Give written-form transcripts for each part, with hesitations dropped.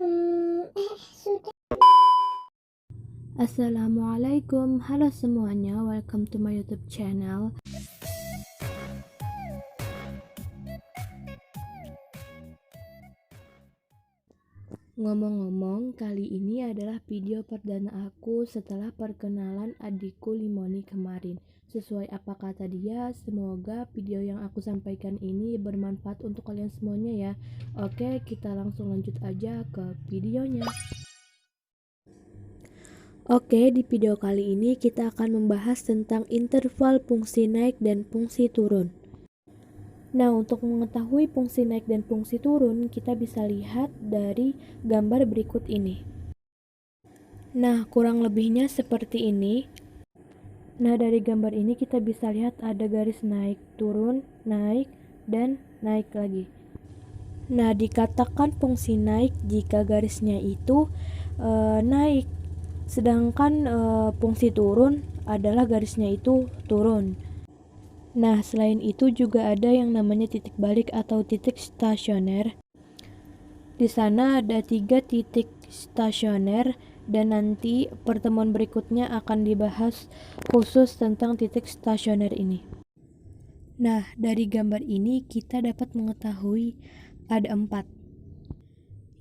Sudah. Assalamualaikum, halo semuanya, welcome to my YouTube channel. Ngomong-ngomong, kali ini adalah video perdana aku setelah perkenalan adikku Limoni kemarin. Sesuai apa kata dia, semoga video yang aku sampaikan ini bermanfaat untuk kalian semuanya ya. Oke, kita langsung lanjut aja ke videonya. Oke, di video kali ini kita akan membahas tentang interval fungsi naik dan fungsi turun. Nah, untuk mengetahui fungsi naik dan fungsi turun, kita bisa lihat dari gambar berikut ini. Nah, kurang lebihnya seperti ini. Nah, dari gambar ini kita bisa lihat ada garis naik, turun, naik, dan naik lagi. Nah, dikatakan fungsi naik jika garisnya itu naik. Sedangkan fungsi turun adalah garisnya itu turun. Nah, selain itu juga ada yang namanya titik balik atau titik stasioner. Di sana ada 3 titik stasioner dan nanti pertemuan berikutnya akan dibahas khusus tentang titik stasioner ini. Nah, dari gambar ini kita dapat mengetahui ada 4.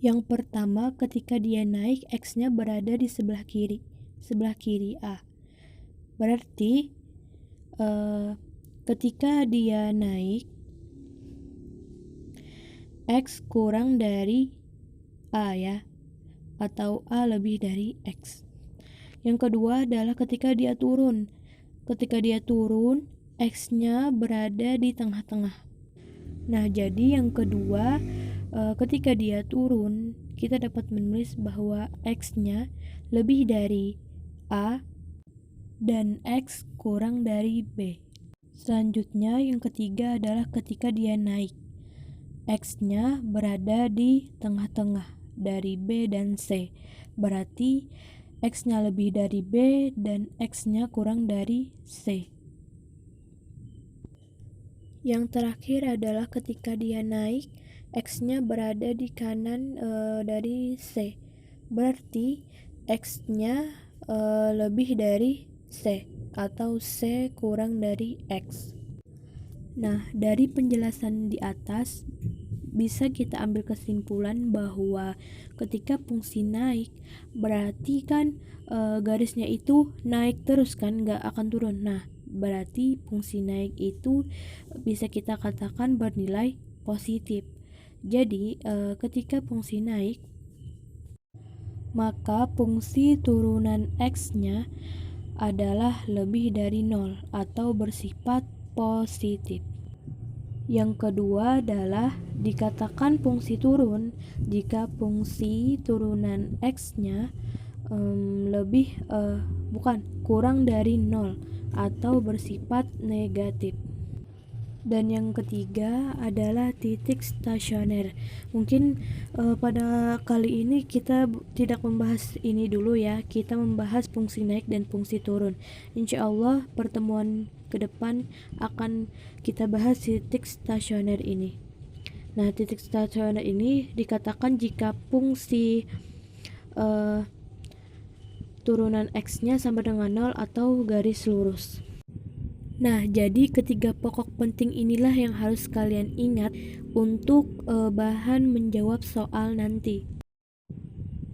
Yang pertama, ketika dia naik, X-nya berada di sebelah kiri A. Berarti ketika dia naik, X kurang dari A ya, atau A lebih dari X. Yang kedua adalah ketika dia turun. Ketika dia turun, X-nya berada di tengah-tengah. Nah, jadi yang kedua, ketika dia turun, kita dapat menulis bahwa X-nya lebih dari A dan X kurang dari B. Selanjutnya, yang ketiga adalah ketika dia naik. X-nya berada di tengah-tengah dari B dan C. Berarti X-nya lebih dari B dan X-nya kurang dari C. Yang terakhir adalah ketika dia naik, X-nya berada di kanan dari C. Berarti X-nya lebih dari C atau C kurang dari X. Nah, dari penjelasan di atas bisa kita ambil kesimpulan bahwa ketika fungsi naik berarti kan garisnya itu naik terus kan, gak akan turun. Nah, berarti fungsi naik itu bisa kita katakan bernilai positif. Jadi ketika fungsi naik, maka fungsi turunan X-nya adalah lebih dari 0 atau bersifat positif. Yang kedua adalah dikatakan fungsi turun jika fungsi turunan X-nya kurang dari 0 atau bersifat negatif. Dan yang ketiga adalah titik stasioner. Mungkin pada kali ini kita tidak membahas ini dulu ya. Kita membahas fungsi naik dan fungsi turun. Insya Allah pertemuan ke depan akan kita bahas titik stasioner ini. Nah, titik stasioner ini dikatakan jika fungsi turunan X-nya sama dengan 0 atau garis lurus. Nah, jadi ketiga pokok penting inilah yang harus kalian ingat untuk bahan menjawab soal nanti.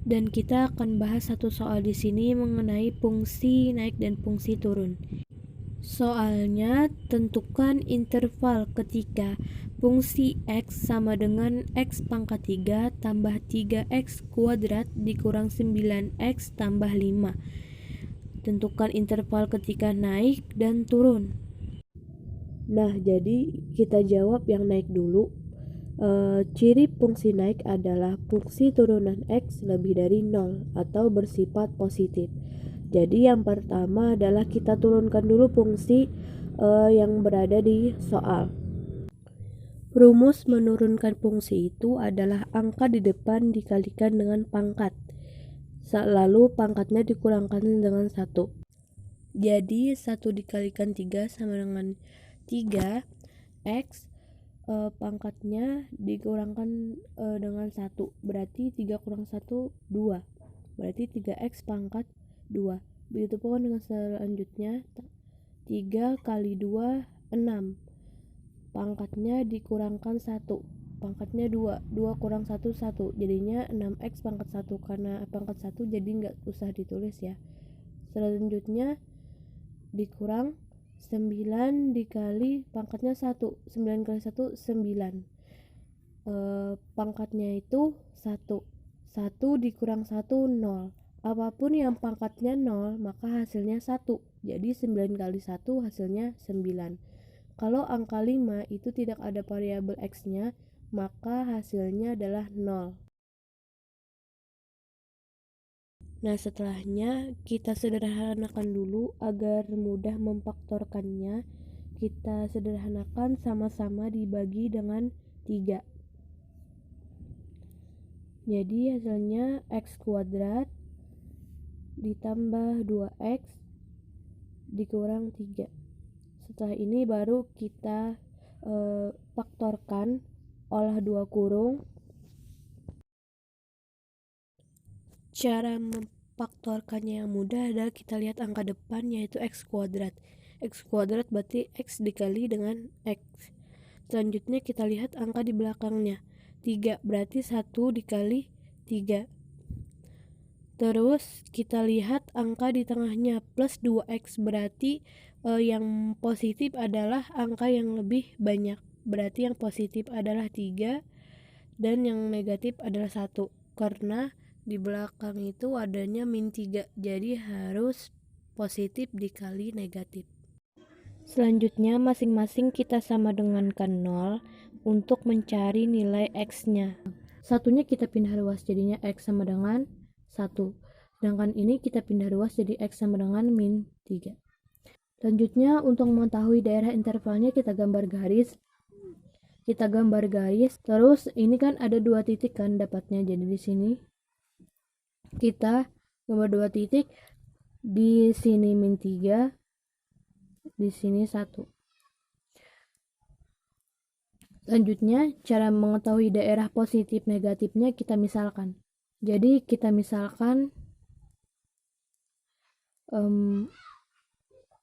Dan kita akan bahas satu soal di sini mengenai fungsi naik dan fungsi turun. Soalnya, tentukan interval ketika fungsi X sama dengan X pangkat 3 tambah 3X kuadrat dikurang 9X tambah 5. Tentukan interval ketika naik dan turun. Nah, jadi kita jawab yang naik dulu. Ciri fungsi naik adalah fungsi turunan X lebih dari 0 atau bersifat positif. Jadi yang pertama adalah kita turunkan dulu fungsi yang berada di soal. Rumus menurunkan fungsi itu adalah angka di depan dikalikan dengan pangkat. Lalu pangkatnya dikurangkan dengan 1. Jadi 1 dikalikan 3 sama dengan 3. X pangkatnya dikurangkan dengan 1, berarti 3 kurang 1, 2, berarti 3x pangkat 2. Begitu pun dengan selanjutnya, 3 kali 2, 6, pangkatnya dikurangkan 1, pangkatnya 2, 2 kurang 1, 1, jadinya 6x pangkat 1, karena pangkat 1 jadi nggak usah ditulis ya. Selanjutnya dikurang 9 dikali pangkatnya 1, 9 kali 1, 9, pangkatnya itu 1, 1 dikurang 1, 0, apapun yang pangkatnya 0 maka hasilnya 1, jadi 9 kali 1 hasilnya 9. Kalau angka 5 itu tidak ada variabel x-nya, maka hasilnya adalah 0. Nah, setelahnya kita sederhanakan dulu agar mudah memfaktorkannya. Kita sederhanakan sama-sama dibagi dengan 3. Jadi hasilnya x kuadrat ditambah 2x dikurang 3. Setelah ini baru kita faktorkan, olah 2 kurung. Cara memfaktorkannya yang mudah adalah kita lihat angka depan, yaitu x kuadrat. X kuadrat berarti x dikali dengan x. Selanjutnya kita lihat angka di belakangnya, 3 berarti 1 dikali 3. Terus kita lihat angka di tengahnya, plus 2x, berarti yang positif adalah angka yang lebih banyak, berarti yang positif adalah 3 dan yang negatif adalah 1, karena di belakang itu adanya min 3, jadi harus positif dikali negatif. Selanjutnya masing-masing kita sama dengankan 0 untuk mencari nilai x-nya. Satunya kita pindah ruas, jadinya x sama dengan 1. Sedangkan ini kita pindah ruas jadi x sama dengan min 3. Selanjutnya untuk mengetahui daerah intervalnya kita gambar garis. Terus ini kan ada 2 titik kan dapatnya, jadi di sini kita gambar 2 titik, di sini min 3, di sini 1. Selanjutnya cara mengetahui daerah positif negatifnya kita misalkan. Jadi kita misalkan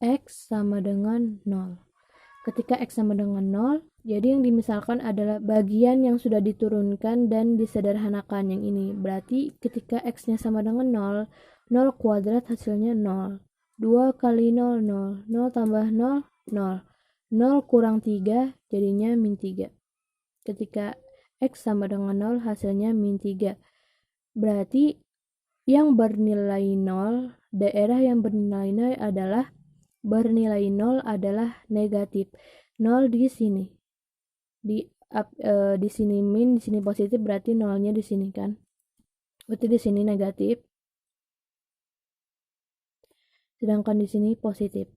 x sama dengan 0. Ketika x sama dengan 0, jadi yang dimisalkan adalah bagian yang sudah diturunkan dan disederhanakan, yang ini. Berarti ketika x-nya sama dengan 0, 0 kuadrat hasilnya 0. 2 kali 0, 0. 0 tambah 0, 0. 0 kurang 3, jadinya min 3. Ketika x sama dengan 0, hasilnya min 3. Berarti yang bernilai 0, daerah yang bernilai 0 adalah negatif. 0 di sini. Di sini min, di sini positif, berarti 0-nya di sini kan. Berarti di sini negatif. Sedangkan di sini positif.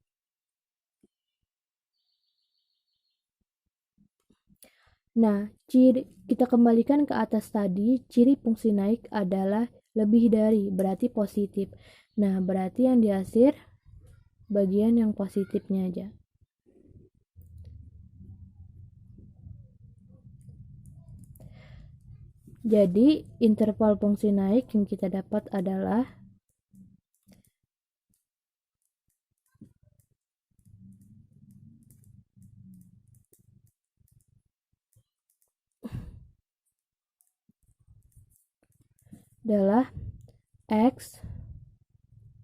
Nah, kita kembalikan ke atas tadi, ciri fungsi naik adalah lebih dari, berarti positif. Nah, berarti yang dihasil bagian yang positifnya aja. Jadi interval fungsi naik yang kita dapat adalah x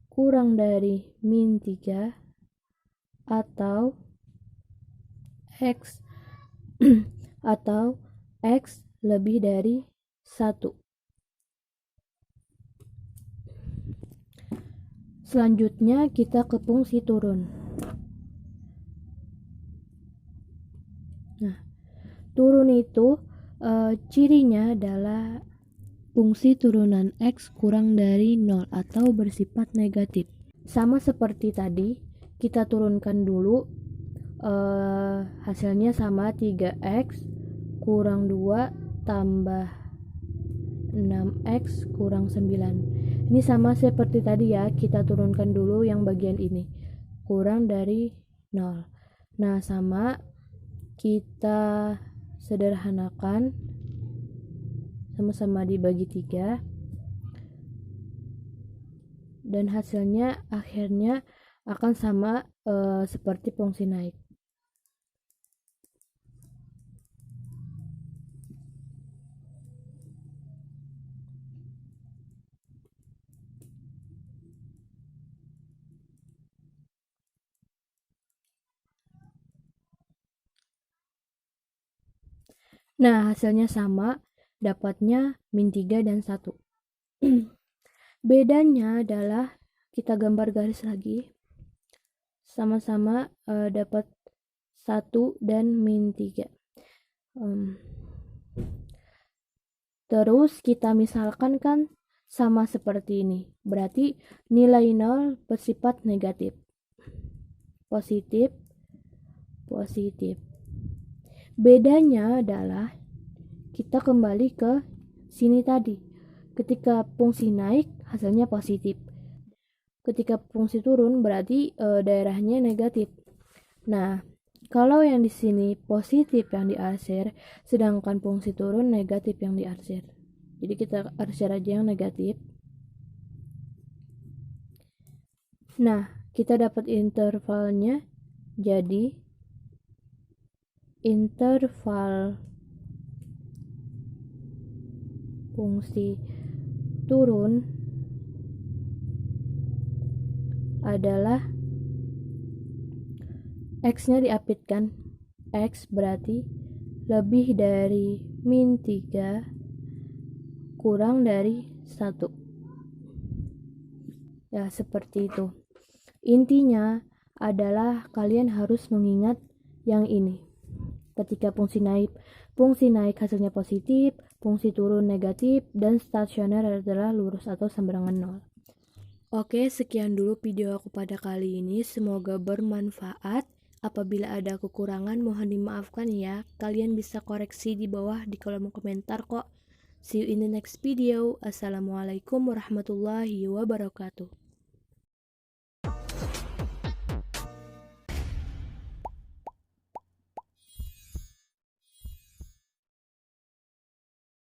kurang dari min 3 atau x atau x lebih dari 1. Selanjutnya kita ke fungsi turun. Nah, turun itu cirinya adalah fungsi turunan x kurang dari 0 atau bersifat negatif. Sama seperti tadi, kita turunkan dulu, hasilnya sama 3x kurang 2 tambah 6x kurang 9. Ini sama seperti tadi ya, kita turunkan dulu yang bagian ini, kurang dari 0. Nah, sama kita sederhanakan, sama-sama dibagi 3, dan hasilnya akhirnya akan sama seperti fungsi naik. Nah, hasilnya sama, dapatnya min 3 dan 1. Bedanya adalah kita gambar garis lagi. Sama-sama dapat 1 dan min 3. Terus kita misalkan kan sama seperti ini. Berarti nilai 0 bersifat negatif. Positif, positif. Bedanya adalah kita kembali ke sini tadi. Ketika fungsi naik, hasilnya positif. Ketika fungsi turun, berarti daerahnya negatif. Nah, kalau yang di sini positif yang diarsir, sedangkan fungsi turun negatif yang diarsir. Jadi kita arsir aja yang negatif. Nah, kita dapat intervalnya jadi interval fungsi turun adalah X-nya diapitkan. X berarti lebih dari min 3 kurang dari 1. Ya, seperti itu. Intinya adalah kalian harus mengingat yang ini. Ketika fungsi naik hasilnya positif, fungsi turun negatif, dan stasioner adalah lurus atau sama dengan 0. Oke, sekian dulu video aku pada kali ini. Semoga bermanfaat. Apabila ada kekurangan mohon dimaafkan ya. Kalian bisa koreksi di bawah di kolom komentar kok. See you in the next video. Assalamualaikum warahmatullahi wabarakatuh.